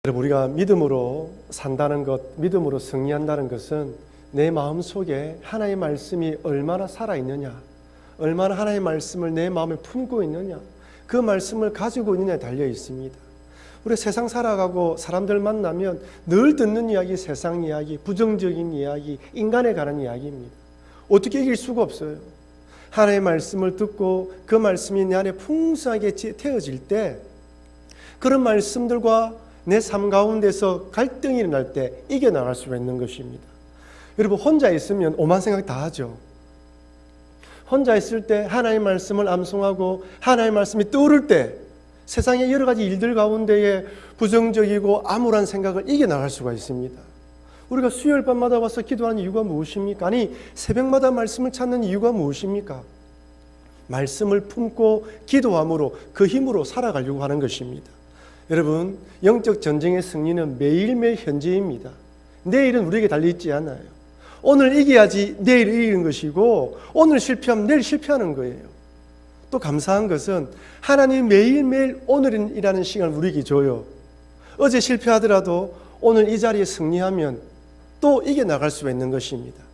여러분, 우리가 믿음으로 산다는 것, 믿음으로 승리한다는 것은 내 마음 속에 하나님의 말씀이 얼마나 살아있느냐, 얼마나 하나님의 말씀을 내 마음에 품고 있느냐, 그 말씀을 가지고 있느냐에 달려 있습니다. 우리 세상 살아가고 사람들 만나면 늘 듣는 이야기, 세상 이야기, 부정적인 이야기, 인간에 관한 이야기입니다. 어떻게 이길 수가 없어요. 하나님의 말씀을 듣고 그 말씀이 내 안에 풍성하게 태워질 때, 그런 말씀들과 내 삶 가운데서 갈등이 일어날 때 이겨나갈 수가 있는 것입니다. 여러분, 혼자 있으면 오만 생각 다 하죠. 혼자 있을 때 하나님의 말씀을 암송하고 하나님의 말씀이 떠오를 때 세상의 여러 가지 일들 가운데에 부정적이고 암울한 생각을 이겨나갈 수가 있습니다. 우리가 수요일 밤마다 와서 기도하는 이유가 무엇입니까? 아니, 새벽마다 말씀을 찾는 이유가 무엇입니까? 말씀을 품고 기도함으로 그 힘으로 살아가려고 하는 것입니다. 여러분, 영적 전쟁의 승리는 매일매일 현재입니다. 내일은 우리에게 달려있지 않아요. 오늘 이겨야지 내일 이기는 것이고, 오늘 실패하면 내일 실패하는 거예요. 또 감사한 것은 하나님이 매일매일 오늘이라는 시간을 우리에게 줘요. 어제 실패하더라도 오늘 이 자리에 승리하면 또 이겨나갈 수가 있는 것입니다.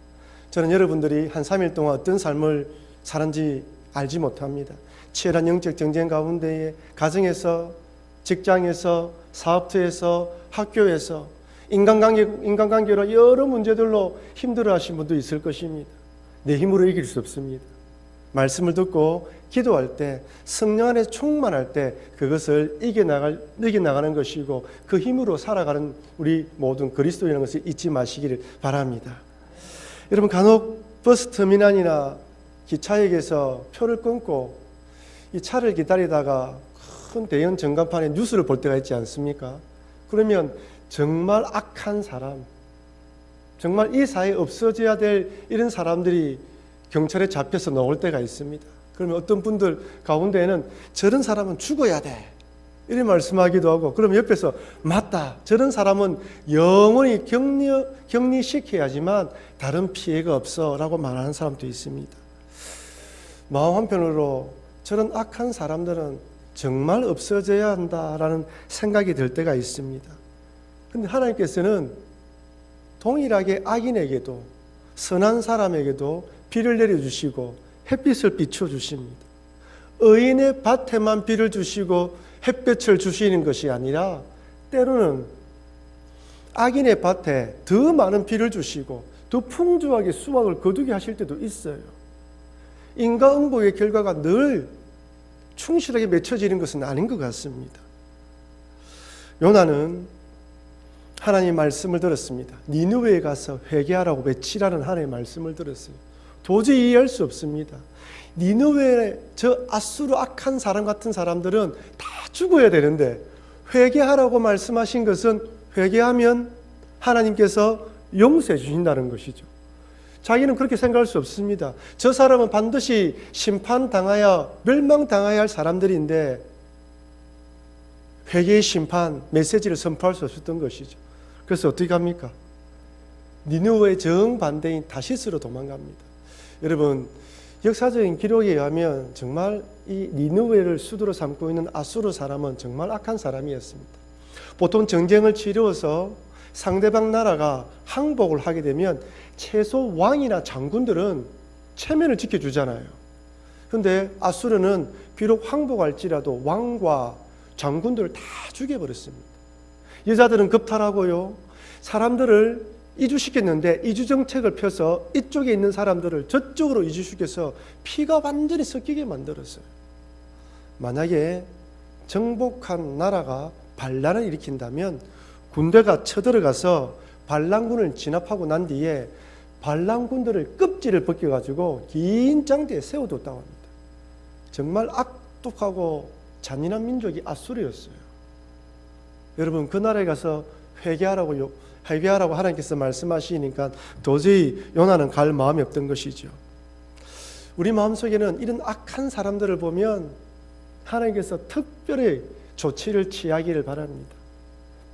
저는 여러분들이 한 3일 동안 어떤 삶을 살았는지 알지 못합니다. 치열한 영적 전쟁 가운데에 가정에서, 직장에서, 사업터에서, 학교에서 인간관계로 여러 문제들로 힘들어하신 분도 있을 것입니다. 내 힘으로 이길 수 없습니다. 말씀을 듣고 기도할 때, 성령 안에 충만할 때 그것을 이겨나가는 것이고, 그 힘으로 살아가는 우리 모든 그리스도인이라는 것을 잊지 마시기를 바랍니다. 여러분, 간혹 버스터미널이나 기차역에서 표를 끊고 이 차를 기다리다가 큰 대형 전간판에 뉴스를 볼 때가 있지 않습니까? 그러면 정말 악한 사람, 정말 이 사회에 없어져야 될 이런 사람들이 경찰에 잡혀서 나올 때가 있습니다. 그러면 어떤 분들 가운데에는 저런 사람은 죽어야 돼, 이렇게 말씀하기도 하고, 그럼 옆에서 맞다, 저런 사람은 영원히 격리시켜야지만 다른 피해가 없어 라고 말하는 사람도 있습니다. 마음 한편으로 저런 악한 사람들은 정말 없어져야 한다라는 생각이 들 때가 있습니다. 그런데 하나님께서는 동일하게 악인에게도 선한 사람에게도 비를 내려주시고 햇빛을 비춰주십니다. 의인의 밭에만 비를 주시고 햇볕을 주시는 것이 아니라 때로는 악인의 밭에 더 많은 비를 주시고 더 풍부하게 수확을 거두게 하실 때도 있어요. 인과응보의 결과가 늘 충실하게 맺혀지는 것은 아닌 것 같습니다. 요나는 하나님의 말씀을 들었습니다. 니느웨에 가서 회개하라고 외치라는 하나님의 말씀을 들었어요. 도저히 이해할 수 없습니다. 니느웨, 저 아수르 악한 사람 같은 사람들은 다 죽어야 되는데 회개하라고 말씀하신 것은 회개하면 하나님께서 용서해 주신다는 것이죠. 자기는 그렇게 생각할 수 없습니다. 저 사람은 반드시 심판당하여 멸망당해야 할 사람들인데 회개의 심판 메시지를 선포할 수 없었던 것이죠. 그래서 어떻게 합니까? 니느웨의 정반대인 다시스로 도망갑니다. 여러분, 역사적인 기록에 의하면 정말 이 니느웨를 수도로 삼고 있는 아수르 사람은 정말 악한 사람이었습니다. 보통 전쟁을 치루어서 상대방 나라가 항복을 하게 되면 최소 왕이나 장군들은 체면을 지켜주잖아요. 그런데 아수르는 비록 항복할지라도 왕과 장군들을 다 죽여버렸습니다. 여자들은 겁탈하고요, 사람들을 이주시켰는데 이주정책을 펴서 이쪽에 있는 사람들을 저쪽으로 이주시켜서 피가 완전히 섞이게 만들었어요. 만약에 정복한 나라가 반란을 일으킨다면 군대가 쳐들어가서 반란군을 진압하고 난 뒤에 반란군들을 껍질을 벗겨가지고 긴 장대에 세워뒀다고 합니다. 정말 악독하고 잔인한 민족이 아수르였어요. 여러분, 그 나라에 가서 회개하라고 하나님께서 말씀하시니까 도저히 요나는 갈 마음이 없던 것이죠. 우리 마음속에는 이런 악한 사람들을 보면 하나님께서 특별히 조치를 취하기를 바랍니다.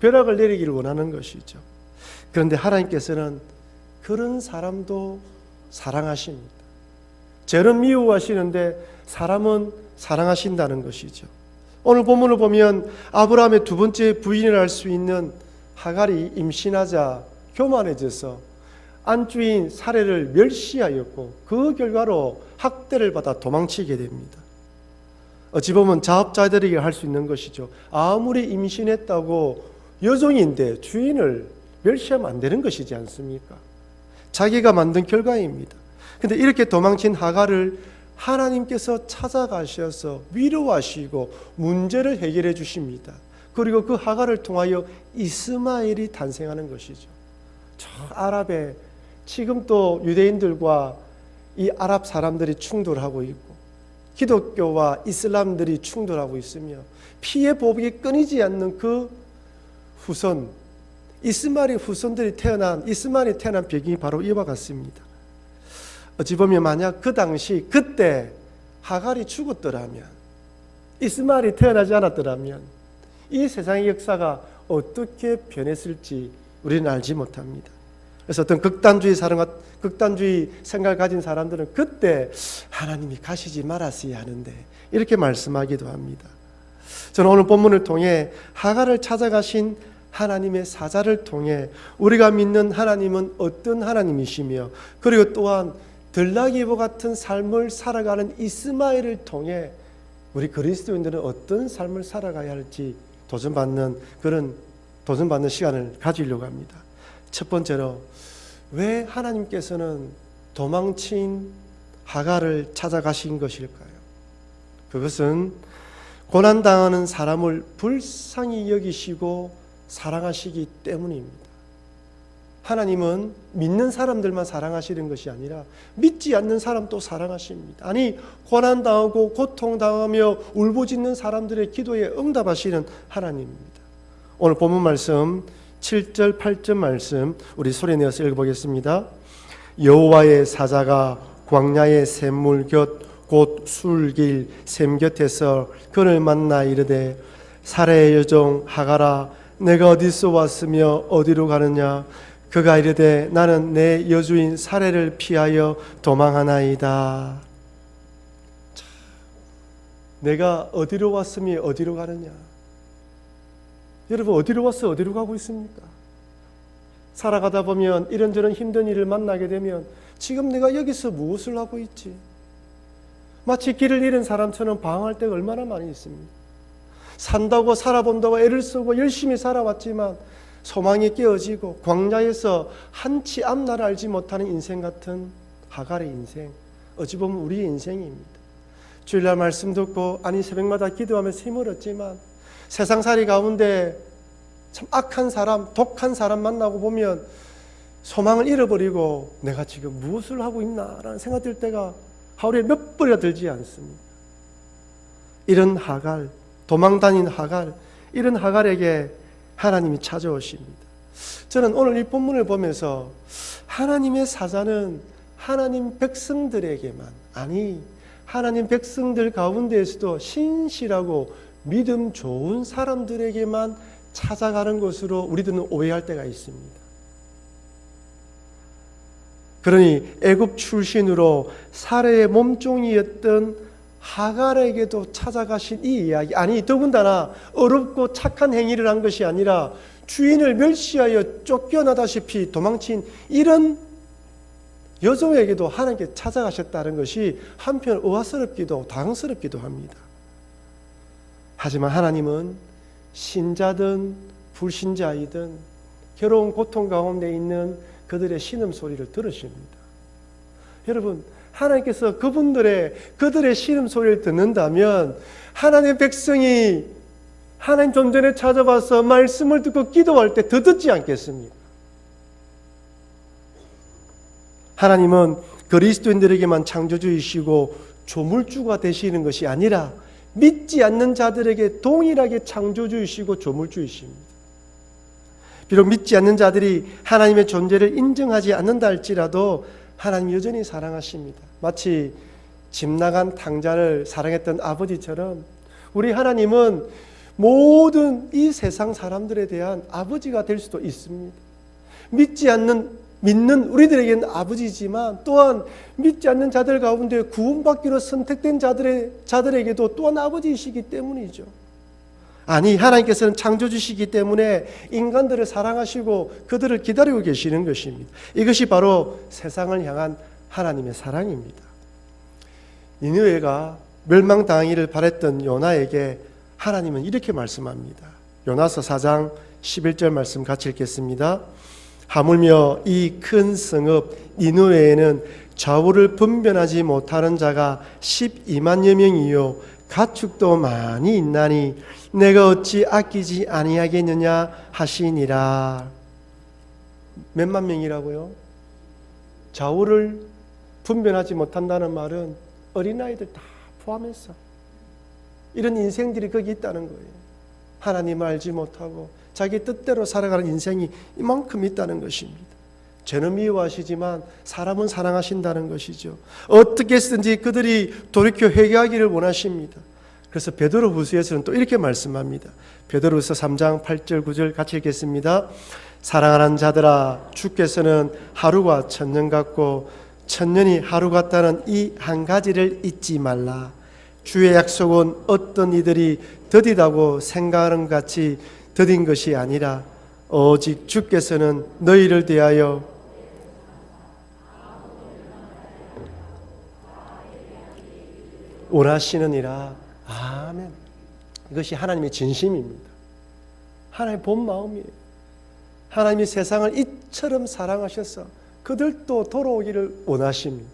벼락을 내리기를 원하는 것이죠. 그런데 하나님께서는 그런 사람도 오늘 본문을 보면 아브라함의 두 번째 부인을 할 수 있는 하갈이 임신하자 교만해져서 안주인 사례를 멸시하였고 그 결과로 학대를 받아 도망치게 됩니다. 어찌 보면 자업자들에게 할 수 있는 것이죠. 아무리 임신했다고 여종인데 주인을 멸시하면 안 되는 것이지 않습니까? 자기가 만든 결과입니다. 그런데 이렇게 도망친 하갈을 하나님께서 찾아가셔서 위로하시고 문제를 해결해 주십니다. 그리고 그 하갈을 통하여 이스마엘이 탄생하는 것이죠. 저 아랍에 지금 또 유대인들과 이 아랍 사람들이 충돌하고 있고 기독교와 이슬람들이 충돌하고 있으며 피의 보복이 끊이지 않는 그 후손, 이스마엘의 후손들이 이스마엘이 태어난 배경이 바로 이와 같습니다. 어찌 보면 만약 그 당시 그때 하갈이 죽었더라면, 이스마엘이 태어나지 않았더라면 이 세상의 역사가 어떻게 변했을지 우리는 알지 못합니다. 그래서 어떤 극단주의 생각을 가진 사람들은 그때 하나님이 가시지 말았어야 하는데 이렇게 말씀하기도 합니다. 저는 오늘 본문을 통해 하갈을 찾아가신 하나님의 사자를 통해 우리가 믿는 하나님은 어떤 하나님이시며, 그리고 또한 들나귀와 같은 삶을 살아가는 이스마엘을 통해 우리 그리스도인들은 어떤 삶을 살아가야 할지 도전받는 시간을 가지려고 합니다. 첫 번째로, 왜 하나님께서는 도망친 하갈을 찾아가신 것일까요? 그것은 고난당하는 사람을 불쌍히 여기시고 사랑하시기 때문입니다. 하나님은 믿는 사람들만 사랑하시는 것이 아니라 믿지 않는 사람도 사랑하십니다. 아니, 고난당하고 고통당하며 울부짖는 사람들의 기도에 응답하시는 하나님입니다. 오늘 본문 말씀 7절 8절 말씀 우리 소리내어서 읽어보겠습니다. 여호와의 사자가 광야의 샘물 곁 곧 술길 샘 곁에서 그를 만나 이르되, 사레의 여종 하갈아, 내가 어디서 왔으며 어디로 가느냐? 그가 이르되, 나는 내 여주인 사레를 피하여 도망하나이다. 내가 어디로 왔으며 어디로 가느냐? 여러분, 어디로 왔어 어디로 가고 있습니까? 살아가다 보면 이런저런 힘든 일을 만나게 되면 지금 내가 여기서 무엇을 하고 있지? 마치 길을 잃은 사람처럼 방황할 때가 얼마나 많이 있습니다. 산다고 살아본다고 애를 쓰고 열심히 살아왔지만 소망이 깨어지고 광야에서 한치 앞날을 알지 못하는 인생 같은 하갈의 인생, 어찌 보면 우리의 인생입니다. 주일날 말씀 듣고 새벽마다 기도하면서 힘을 얻지만 세상살이 가운데 참 악한 사람, 독한 사람 만나고 보면 소망을 잃어버리고 내가 지금 무엇을 하고 있나라는 생각 들 때가 하루에 몇 번이나 들지 않습니다. 이런 하갈, 도망다닌 하갈, 이런 하갈에게 하나님이 찾아오십니다. 저는 오늘 이 본문을 보면서 하나님의 사자는 하나님 백성들에게만, 하나님 백성들 가운데에서도 신실하고 믿음 좋은 사람들에게만 찾아가는 것으로 우리들은 오해할 때가 있습니다. 그러니 애굽 출신으로 사레의 몸종이었던 하갈에게도 찾아가신 이 이야기, 더군다나 어렵고 착한 행위를 한 것이 아니라 주인을 멸시하여 쫓겨나다시피 도망친 이런 여종에게도 하나님께 찾아가셨다는 것이 한편 의아스럽기도 당황스럽기도 합니다. 하지만 하나님은 신자든 불신자이든 괴로운 고통 가운데 있는 그들의 신음소리를 들으십니다. 여러분, 하나님께서 그들의 신음소리를 듣는다면 하나님의 백성이 하나님 존전에 찾아와서 말씀을 듣고 기도할 때 더 듣지 않겠습니까? 하나님은 그리스도인들에게만 창조주이시고 조물주가 되시는 것이 아니라 믿지 않는 자들에게 동일하게 창조주이시고 조물주이십니다. 비록 믿지 않는 자들이 하나님의 존재를 인정하지 않는다 할지라도 하나님 여전히 사랑하십니다. 마치 집 나간 탕자를 사랑했던 아버지처럼 우리 하나님은 모든 이 세상 사람들에 대한 아버지가 될 수도 있습니다. 믿는 우리들에게는 아버지지만 또한 믿지 않는 자들 가운데 구원받기로 선택된 자들에게도 또한 아버지이시기 때문이죠. 아니, 하나님께서는 창조주시기 때문에 인간들을 사랑하시고 그들을 기다리고 계시는 것입니다. 이것이 바로 세상을 향한 하나님의 사랑입니다. 니느웨가 멸망당하기를 바랬던 요나에게 하나님은 이렇게 말씀합니다. 요나서 4장 11절 말씀 같이 읽겠습니다. 하물며 이 큰 성읍 니느웨에는 좌우를 분별하지 못하는 자가 12만여 명이요 가축도 많이 있나니 내가 어찌 아끼지 아니하겠느냐 하시니라. 몇만 명이라고요? 좌우를 분별하지 못한다는 말은 어린아이들 다 포함해서 이런 인생들이 거기 있다는 거예요. 하나님을 알지 못하고 자기 뜻대로 살아가는 인생이 이만큼 있다는 것입니다. 죄는 미워하시지만 사람은 사랑하신다는 것이죠. 어떻게 해서든지 그들이 돌이켜 회개하기를 원하십니다. 그래서 베드로후서에서는 또 이렇게 말씀합니다. 베드로후서 3장 8절 9절 같이 읽겠습니다. 사랑하는 자들아, 주께서는 하루가 천년 같고 천년이 하루 같다는 이 한 가지를 잊지 말라. 주의 약속은 어떤 이들이 더디다고 생각하는 것 같이 더딘 것이 아니라 오직 주께서는 너희를 대하여 원하시느니라. 아멘. 이것이 하나님의 진심입니다. 하나님의 본 마음이에요. 하나님이 세상을 이처럼 사랑하셔서 그들도 돌아오기를 원하십니다.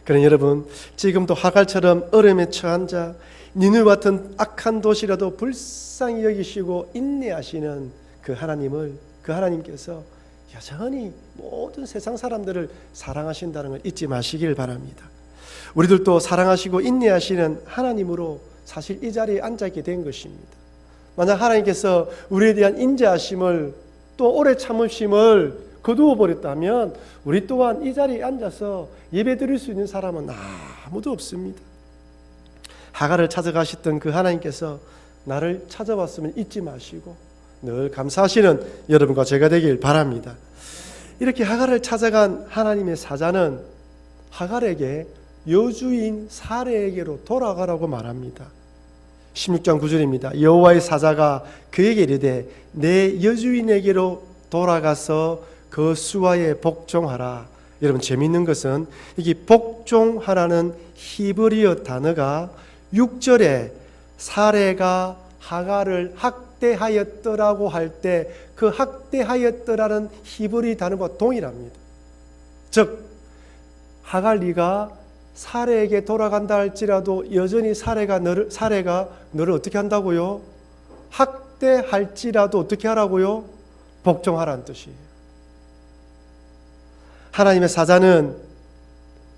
그러나 여러분, 지금도 하갈처럼 얼음에 처한 자, 니느웨 같은 악한 도시라도 불쌍히 여기시고 인내하시는 그 하나님께서 여전히 모든 세상 사람들을 사랑하신다는 걸 잊지 마시길 바랍니다. 우리들도 사랑하시고 인내하시는 하나님으로 사실 이 자리에 앉아있게 된 것입니다. 만약 하나님께서 우리에 대한 인자하심을 또 오래 참으심을 거두어 버렸다면 우리 또한 이 자리에 앉아서 예배 드릴 수 있는 사람은 아무도 없습니다. 하갈을 찾아가셨던 그 하나님께서 나를 찾아왔으면 잊지 마시고 늘 감사하시는 여러분과 제가 되길 바랍니다. 이렇게 하갈을 찾아간 하나님의 사자는 하갈에게 여주인 사레에게로 돌아가라고 말합니다. 16장 9절입니다. 여호와의 사자가 그에게 이르되 내 여주인에게로 돌아가서 그 수하에 복종하라. 여러분, 재미있는 것은 이게 복종하라는 히브리어 단어가 6절에 사레가 하갈을 학대하였더라고 할 때 그 학대하였더라는 히브리 단어와 동일합니다. 즉 하갈 네가 사레에게 돌아간다 할지라도 여전히 사레가 너를 어떻게 한다고요? 학대할지라도 어떻게 하라고요? 복종하라는 뜻이에요. 하나님의 사자는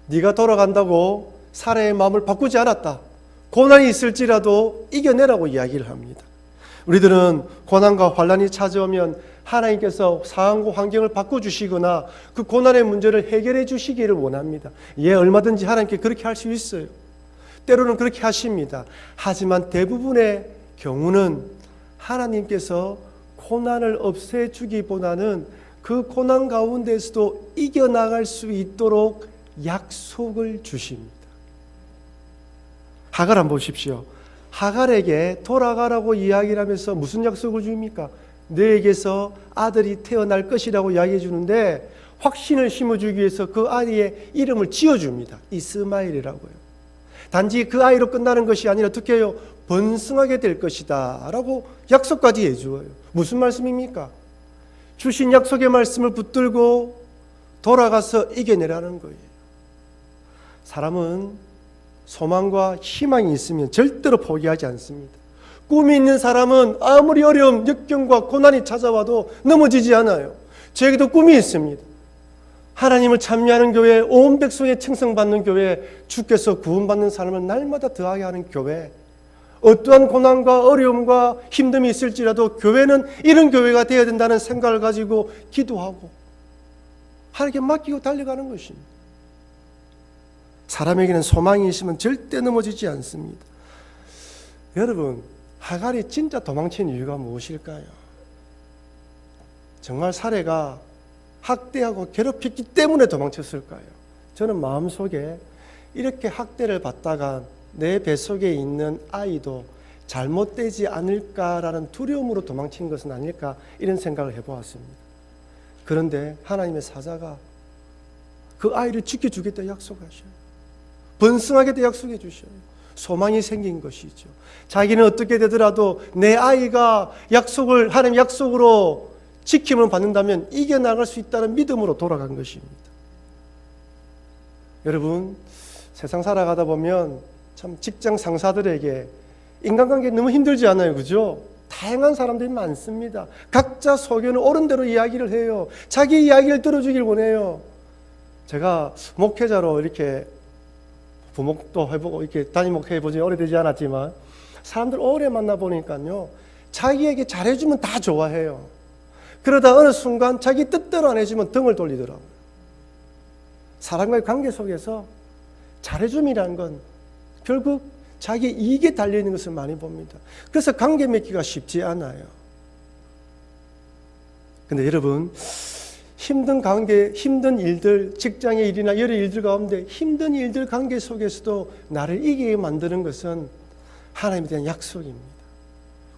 네가 돌아간다고 사레의 마음을 바꾸지 않았다. 고난이 있을지라도 이겨내라고 이야기를 합니다. 우리들은 고난과 환난이 찾아오면 하나님께서 상황과 환경을 바꿔주시거나 그 고난의 문제를 해결해 주시기를 원합니다. 예, 얼마든지 하나님께 그렇게 할 수 있어요. 때로는 그렇게 하십니다. 하지만 대부분의 경우는 하나님께서 고난을 없애주기보다는 그 고난 가운데서도 이겨나갈 수 있도록 약속을 주십니다. 하갈 한번 보십시오. 하갈에게 돌아가라고 이야기를 하면서 무슨 약속을 줍니까? 너에게서 아들이 태어날 것이라고 이야기해 주는데 확신을 심어주기 위해서 그 아이의 이름을 지어줍니다. 이스마엘이라고요. 단지 그 아이로 끝나는 것이 아니라 어떻게 해요? 번성하게 될 것이다 라고 약속까지 해주어요. 무슨 말씀입니까? 주신 약속의 말씀을 붙들고 돌아가서 이겨내라는 거예요. 사람은 소망과 희망이 있으면 절대로 포기하지 않습니다. 꿈이 있는 사람은 아무리 어려움, 역경과 고난이 찾아와도 넘어지지 않아요. 저에게도 꿈이 있습니다. 하나님을 찬미하는 교회, 온 백성의 칭송받는 교회, 주께서 구원받는 사람을 날마다 더하게 하는 교회, 어떠한 고난과 어려움과 힘듦이 있을지라도 교회는 이런 교회가 되어야 된다는 생각을 가지고 기도하고 하나님께 맡기고 달려가는 것입니다. 사람에게는 소망이 있으면 절대 넘어지지 않습니다. 여러분, 하갈이 진짜 도망친 이유가 무엇일까요? 정말 사레가 학대하고 괴롭혔기 때문에 도망쳤을까요? 저는 마음속에 이렇게 학대를 받다가 내 뱃속에 있는 아이도 잘못되지 않을까라는 두려움으로 도망친 것은 아닐까, 이런 생각을 해보았습니다. 그런데 하나님의 사자가 그 아이를 지켜주겠다 약속하셔요. 번성하겠다 약속해 주셔요. 소망이 생긴 것이죠. 자기는 어떻게 되더라도 내 아이가 하나님 약속으로 지킴을 받는다면 이겨나갈 수 있다는 믿음으로 돌아간 것입니다. 여러분, 세상 살아가다 보면 참 직장 상사들에게 인간관계 너무 힘들지 않아요? 그죠? 다양한 사람들이 많습니다. 각자 속에는 옳은 대로 이야기를 해요. 자기 이야기를 들어주길 원해요. 제가 목회자로 이렇게 부목도 해보고 이렇게 담임 목회 해보지 오래되지 않았지만 사람들 오래 만나보니까요, 자기에게 잘해주면 다 좋아해요. 그러다 어느 순간 자기 뜻대로 안 해주면 등을 돌리더라고요. 사람과의 관계 속에서 잘해줌이라는 건 결국 자기 이익에 달려있는 것을 많이 봅니다. 그래서 관계 맺기가 쉽지 않아요. 근데 여러분, 힘든 관계, 힘든 일들, 직장의 일이나 여러 일들 가운데 힘든 일들 관계 속에서도 나를 이기게 만드는 것은 하나님에 대한 약속입니다.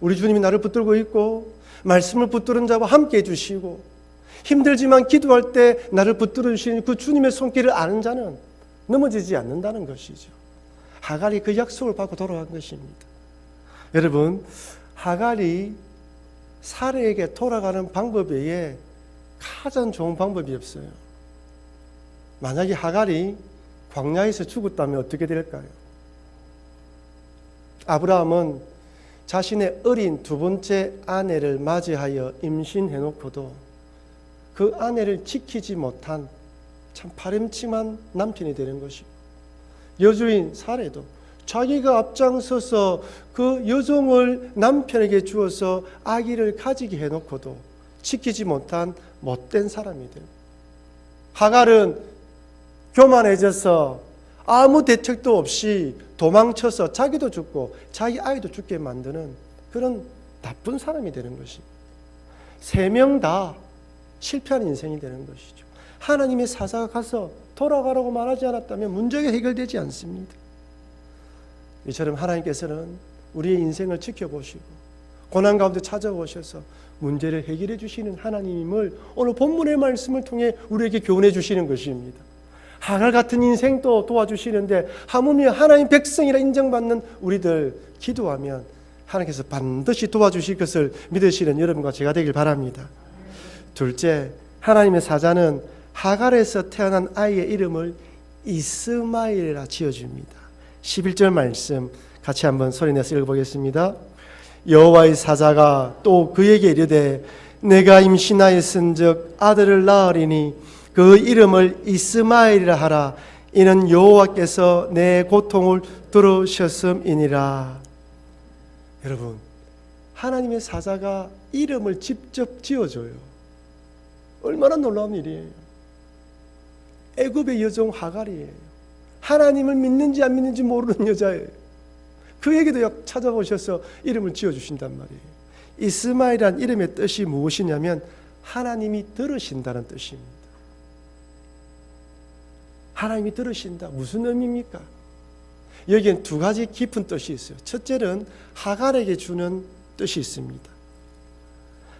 우리 주님이 나를 붙들고 있고 말씀을 붙드는 자와 함께 해주시고 힘들지만 기도할 때 나를 붙들어 주시는 그 주님의 손길을 아는 자는 넘어지지 않는다는 것이죠. 하갈이 그 약속을 받고 돌아간 것입니다. 여러분, 하갈이 사례에게 돌아가는 방법 외에 가장 좋은 방법이 없어요. 만약에 하갈이 광야에서 죽었다면 어떻게 될까요? 아브라함은 자신의 어린 두 번째 아내를 맞이하여 임신해놓고도 그 아내를 지키지 못한 참 파렴치한 남편이 되는 것이고, 여주인 사례도 자기가 앞장서서 그 여종을 남편에게 주어서 아기를 가지게 해놓고도 지키지 못한 못된 사람이 돼요. 하갈은 교만해져서 아무 대책도 없이 도망쳐서 자기도 죽고 자기 아이도 죽게 만드는 그런 나쁜 사람이 되는 것입니다. 세 명 다 실패한 인생이 되는 것이죠. 하나님의 사자가 가서 돌아가라고 말하지 않았다면 문제가 해결되지 않습니다. 이처럼 하나님께서는 우리의 인생을 지켜보시고 고난 가운데 찾아오셔서 문제를 해결해 주시는 하나님을 오늘 본문의 말씀을 통해 우리에게 교훈해 주시는 것입니다. 하갈 같은 인생도 도와주시는데 하물며 하나님 백성이라 인정받는 우리들 기도하면 하나님께서 반드시 도와주실 것을 믿으시는 여러분과 제가 되길 바랍니다. 둘째, 하나님의 사자는 하갈에서 태어난 아이의 이름을 이스마엘이라 지어줍니다. 11절 말씀 같이 한번 소리내서 읽어보겠습니다. 여호와의 사자가 또 그에게 이르되 내가 임신하였은즉 아들을 낳으리니 그 이름을 이스마엘이라 하라. 이는 여호와께서 내 고통을 들으셨음이니라. 여러분, 하나님의 사자가 이름을 직접 지어줘요. 얼마나 놀라운 일이에요. 애굽의 여종 하갈이에요. 하나님을 믿는지 안 믿는지 모르는 여자예요. 그에게도 찾아오셔서 이름을 지어주신단 말이에요. 이스마엘이란 이름의 뜻이 무엇이냐면 하나님이 들으신다는 뜻입니다. 하나님이 들으신다. 무슨 의미입니까? 여기엔 두 가지 깊은 뜻이 있어요. 첫째는 하갈에게 주는 뜻이 있습니다.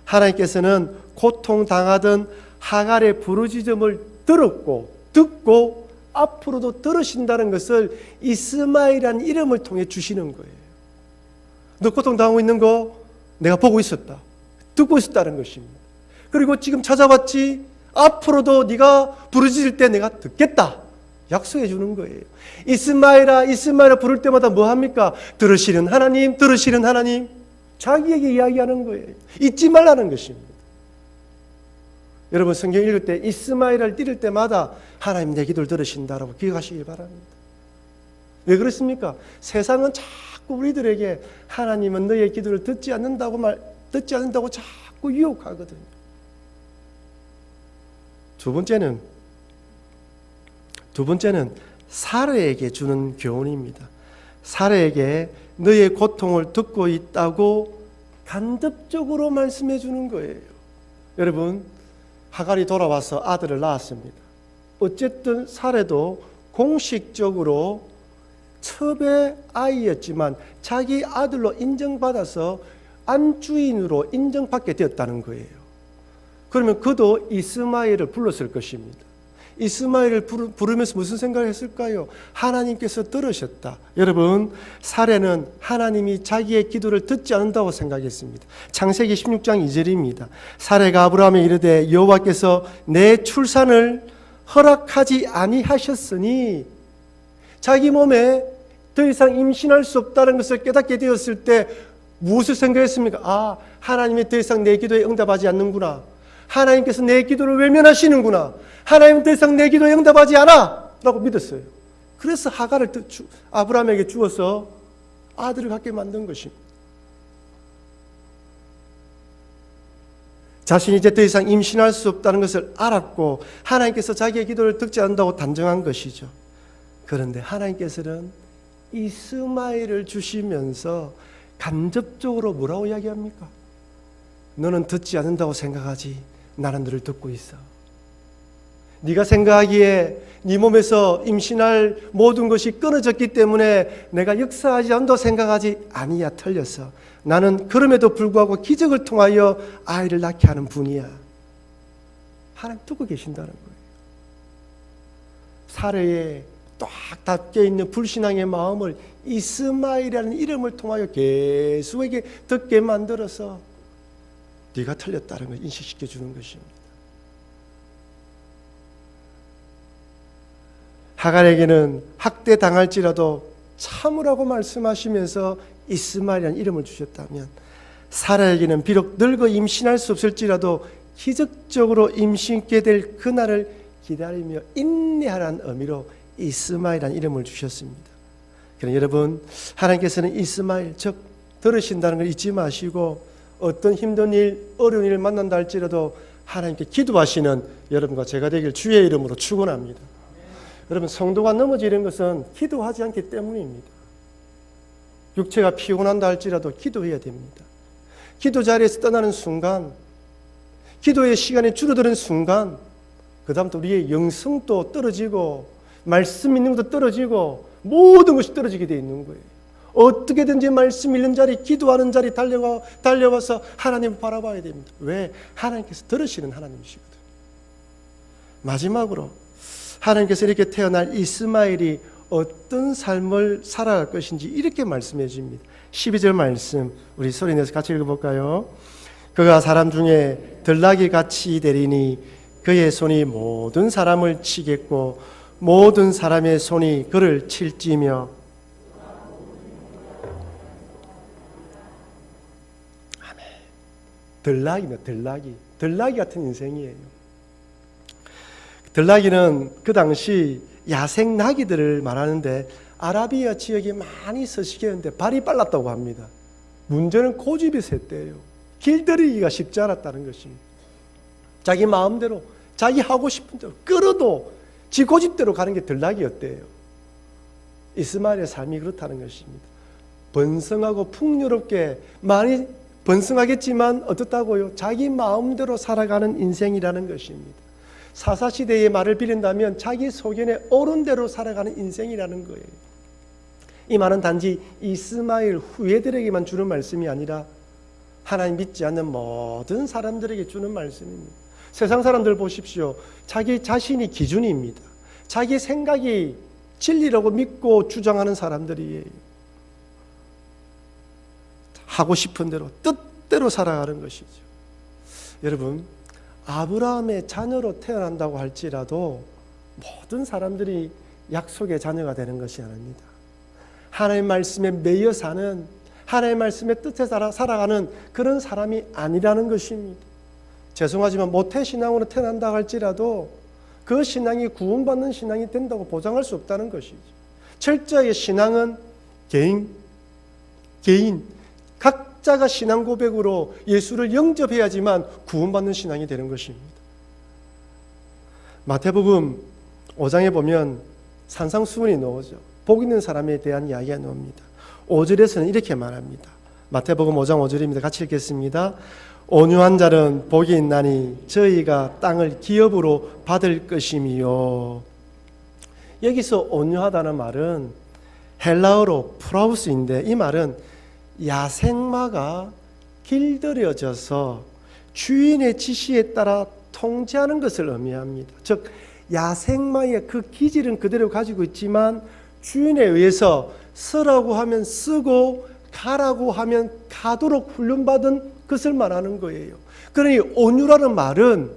하나님께서는 고통당하던 하갈의 부르짖음을 듣고 앞으로도 들으신다는 것을 이스마엘이라는 이름을 통해 주시는 거예요. 너 고통당하고 있는 거 내가 보고 있었다. 듣고 있었다는 것입니다. 그리고 지금 찾아왔지? 앞으로도 네가 부르짖을 때 내가 듣겠다. 약속해 주는 거예요. 이스마엘아 부를 때마다 뭐 합니까? 들으시는 하나님, 들으시는 하나님. 자기에게 이야기하는 거예요. 잊지 말라는 것입니다. 여러분, 성경 읽을 때 이스마엘을 읽을 때마다 하나님 내 기도를 들으신다라고 기억하시기 바랍니다. 왜 그렇습니까? 세상은 자꾸 우리들에게 하나님은 너의 기도를 듣지 않는다고 자꾸 유혹하거든요. 두 번째는 사례에게 주는 교훈입니다. 사례에게 너의 고통을 듣고 있다고 간접적으로 말씀해 주는 거예요. 여러분, 하갈이 돌아와서 아들을 낳았습니다. 어쨌든 사례도 공식적으로 첩의 아이였지만 자기 아들로 인정받아서 안주인으로 인정받게 되었다는 거예요. 그러면 그도 이스마엘을 불렀을 것입니다. 이스마엘을 부르면서 무슨 생각을 했을까요? 하나님께서 들으셨다. 여러분, 사례는 하나님이 자기의 기도를 듣지 않는다고 생각했습니다. 창세기 16장 2절입니다. 사례가 아브라함에 이르되 여호와께서 내 출산을 허락하지 아니하셨으니, 자기 몸에 더 이상 임신할 수 없다는 것을 깨닫게 되었을 때 무엇을 생각했습니까? 하나님이 더 이상 내 기도에 응답하지 않는구나. 하나님께서 내 기도를 외면하시는구나. 하나님은 더 이상 내 기도에 응답하지 않아 라고 믿었어요. 그래서 하갈을 아브라함에게 주어서 아들을 갖게 만든 것입니다. 자신이 이제 더 이상 임신할 수 없다는 것을 알았고 하나님께서 자기의 기도를 듣지 않는다고 단정한 것이죠. 그런데 하나님께서는 이스마엘을 주시면서 간접적으로 뭐라고 이야기합니까? 너는 듣지 않는다고 생각하지, 나는 너를 듣고 있어. 네가 생각하기에 네 몸에서 임신할 모든 것이 끊어졌기 때문에 내가 역사하지 않는다고 생각하지, 아니야, 틀렸어. 나는 그럼에도 불구하고 기적을 통하여 아이를 낳게 하는 분이야. 하나님 듣고 계신다는 거예요. 사례에 딱 닫혀있는 불신앙의 마음을 이스마엘이라는 이름을 통하여 계속에게 듣게 만들어서 네가 틀렸다는 걸 인식시켜 주는 것입니다. 하갈에게는 학대당할지라도 참으라고 말씀하시면서 이스마엘이라는 이름을 주셨다면, 사라에게는 비록 늙어 임신할 수 없을지라도 기적적으로 임신케 될 그날을 기다리며 인내하라는 의미로 이스마엘이라는 이름을 주셨습니다. 그러나 여러분, 하나님께서는 이스마엘, 즉 들으신다는 걸 잊지 마시고 어떤 힘든 일, 어려운 일을 만난다 할지라도 하나님께 기도하시는 여러분과 제가 되길 주의 이름으로 축원합니다. 여러분, 성도가 넘어지는 것은 기도하지 않기 때문입니다. 육체가 피곤한다 할지라도 기도해야 됩니다. 기도 자리에서 떠나는 순간, 기도의 시간이 줄어드는 순간, 그 다음부터 우리의 영성도 떨어지고 말씀 있는 것도 떨어지고 모든 것이 떨어지게 되어 있는 거예요. 어떻게든지 말씀 읽는 자리, 기도하는 자리 달려와서 하나님을 바라봐야 됩니다. 왜? 하나님께서 들으시는 하나님이시거든요. 마지막으로 하나님께서 이렇게 태어날 이스마엘이 어떤 삶을 살아갈 것인지 이렇게 말씀해 줍니다. 12절 말씀 우리 소리내서 같이 읽어볼까요? 그가 사람 중에 들나귀 같이 되리니 그의 손이 모든 사람을 치겠고 모든 사람의 손이 그를 칠지며. 아멘. 들나귀입니다. 들나귀 같은 인생이에요. 들나귀는 그 당시 야생 나귀들을 말하는데 아라비아 지역에 많이 서식했는데 발이 빨랐다고 합니다. 문제는 고집이 셌대요. 길들이기가 쉽지 않았다는 것입니다. 자기 마음대로, 자기 하고 싶은 대로 끌어도 지 고집대로 가는 게 들나귀였대요. 이스마엘의 삶이 그렇다는 것입니다. 번성하고 풍요롭게 많이 번성하겠지만 어떻다고요? 자기 마음대로 살아가는 인생이라는 것입니다. 사사시대의 말을 빌린다면 자기 소견에 옳은 대로 살아가는 인생이라는 거예요. 이 말은 단지 이스마엘 후예들에게만 주는 말씀이 아니라 하나님 믿지 않는 모든 사람들에게 주는 말씀입니다. 세상 사람들 보십시오. 자기 자신이 기준입니다. 자기 생각이 진리라고 믿고 주장하는 사람들이에요. 하고 싶은 대로 뜻대로 살아가는 것이죠. 여러분, 아브라함의 자녀로 태어난다고 할지라도 모든 사람들이 약속의 자녀가 되는 것이 아닙니다. 하나님의 말씀에 매여 사는, 하나님의 말씀의 뜻에 살아가는 그런 사람이 아니라는 것입니다. 죄송하지만 모태신앙으로 태어난다고 할지라도 그 신앙이 구원받는 신앙이 된다고 보장할 수 없다는 것이죠. 철저하게 신앙은 개인, 각자가 신앙 고백으로 예수를 영접해야지만 구원받는 신앙이 되는 것입니다. 마태복음 5장에 보면 산상수훈이 나오죠. 복 있는 사람에 대한 이야기가 나옵니다. 5절에서는 이렇게 말합니다. 마태복음 5장 5절입니다. 같이 읽겠습니다. 온유한 자는 복이 있나니 저희가 땅을 기업으로 받을 것이미요. 여기서 온유하다는 말은 헬라어로 프라우스인데 이 말은 야생마가 길들여져서 주인의 지시에 따라 통제하는 것을 의미합니다. 즉 야생마의 그 기질은 그대로 가지고 있지만 주인에 의해서 쓰라고 하면 쓰고 가라고 하면 가도록 훈련받은 것을 말하는 거예요. 그러니 온유라는 말은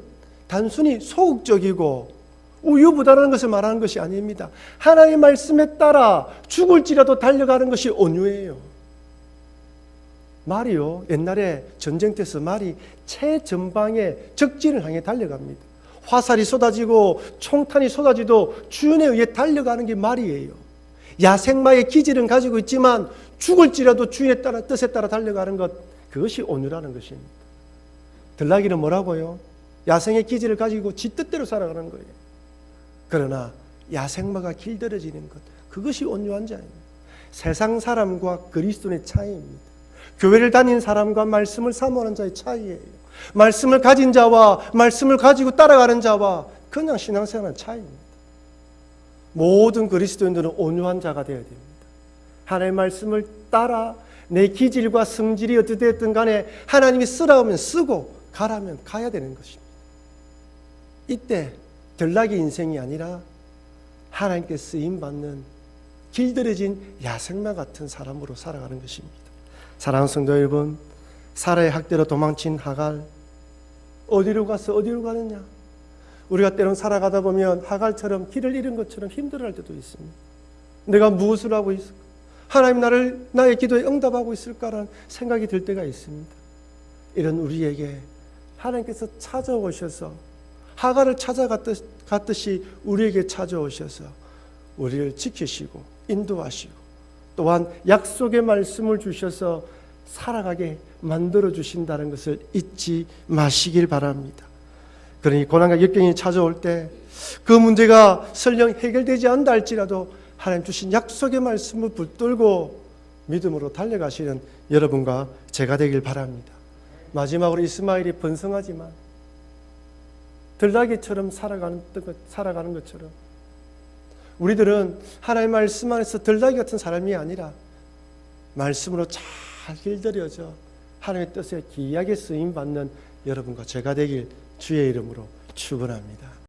단순히 소극적이고 우유부단한 것을 말하는 것이 아닙니다. 하나님의 말씀에 따라 죽을지라도 달려가는 것이 온유예요. 말이요, 옛날에 전쟁 때서 말이 최전방에 적진을 향해 달려갑니다. 화살이 쏟아지고 총탄이 쏟아지도 주인에 의해 달려가는 게 말이에요. 야생마의 기질은 가지고 있지만 죽을지라도 주인의 뜻에 따라 달려가는 것, 그것이 온유라는 것입니다. 들나귀는 뭐라고요? 야생의 기질을 가지고 지 뜻대로 살아가는 거예요. 그러나 야생마가 길들여지는 것, 그것이 온유한 자입니다. 세상 사람과 그리스도인의 차이입니다. 교회를 다닌 사람과 말씀을 사모하는 자의 차이예요. 말씀을 가진 자와 말씀을 가지고 따라가는 자와 그냥 신앙생활하는 차이입니다. 모든 그리스도인들은 온유한 자가 되어야 됩니다. 하나님의 말씀을 따라 내 기질과 성질이 어떻게 됐든 간에 하나님이 쓰라면 쓰고 가라면 가야 되는 것입니다. 이때 들나귀 인생이 아니라 하나님께 쓰임받는 길들여진 야생마 같은 사람으로 살아가는 것입니다. 사랑하는 성도 여러분, 사라의 학대로 도망친 하갈, 어디로 가서 어디로 가느냐? 우리가 때론 살아가다 보면 하갈처럼 길을 잃은 것처럼 힘들어할 때도 있습니다. 내가 무엇을 하고 있을까? 하나님 나의 기도에 응답하고 있을까라는 생각이 들 때가 있습니다. 이런 우리에게 하나님께서 찾아오셔서 하갈을 찾아갔듯이 우리에게 찾아오셔서 우리를 지키시고 인도하시고 또한 약속의 말씀을 주셔서 살아가게 만들어 주신다는 것을 잊지 마시길 바랍니다. 그러니 고난과 역경이 찾아올 때 그 문제가 설령 해결되지 않는다 할지라도 하나님 주신 약속의 말씀을 붙들고 믿음으로 달려가시는 여러분과 제가 되길 바랍니다. 마지막으로 이스마엘이 번성하지만 들나귀처럼 살아가는 것처럼 우리들은 하나님의 말씀 안에서 들나귀 같은 사람이 아니라 말씀으로 잘 길들여져 하나님의 뜻에 귀하게 쓰임받는 여러분과 제가 되길 주의 이름으로 축원합니다.